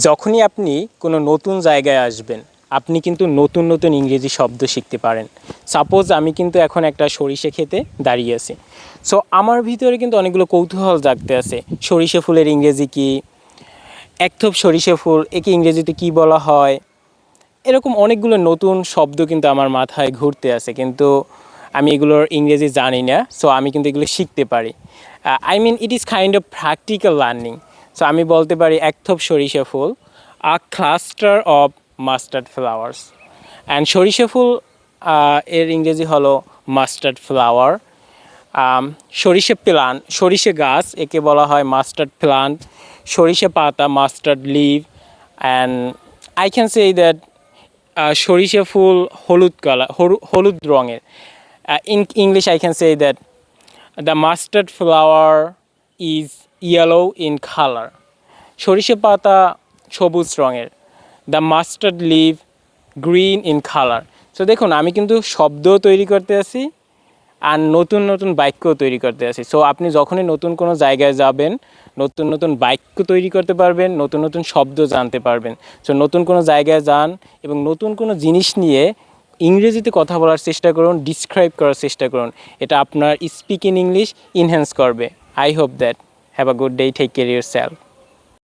যখনই আপনি কোনো নতুন জায়গায় আসবেন, আপনি কিন্তু নতুন নতুন ইংরেজি শব্দ শিখতে পারেন। সাপোজ আমি কিন্তু এখন একটা সরিষা খেতে দাঁড়িয়ে আছি। সো আমার ভিতরে কিন্তু অনেকগুলো কৌতূহল জাগতে আছে। সরিষা ফুলের ইংরেজি কী, একথোপ সরিষা ফুল একে ইংরেজিতে কী বলা হয়, এরকম অনেকগুলো নতুন শব্দ কিন্তু আমার মাথায় ঘুরতে আছে, কিন্তু আমি এগুলোর ইংরেজি জানি না। সো আমি কিন্তু এগুলো শিখতে পারি। I mean it is kind of practical learning. So আমি বলতে পারি একথোপ সরিষা ফুল, a cluster of mustard flowers. And সরিষা ফুল এর ইংরেজি হলো মাস্টার্ড ফ্লাওয়ার। সরিষা প্লান্ট, সরিষা গাছ একে বলা হয় মাস্টার্ড প্লান্ট। সরিষা পাতা mustard leaf. And I can say that সরিষা ফুল হলুদ কালার, হলুদ রঙের। In English I can say that the mustard flower is yellow in colour. সরিষা পাতা সবুজ রঙের। The mustard leaf green in colour. So দেখুন, আমি কিন্তু শব্দও তৈরি করতে আছি আর নতুন নতুন বাক্যও তৈরি করতে আছি। সো আপনি যখনই নতুন কোনো জায়গায় যাবেন, নতুন নতুন বাক্য তৈরি করতে পারবেন, নতুন নতুন শব্দ জানতে পারবেন। সো নতুন কোনো জায়গায় যান এবং নতুন কোনো জিনিস নিয়ে ইংরেজিতে কথা বলার চেষ্টা করুন, ডিসক্রাইব করার চেষ্টা করুন। এটা আপনার স্পিকিং ইংলিশ ইনহ্যান্স করবে। I hope that. Have a good day, take care yourself.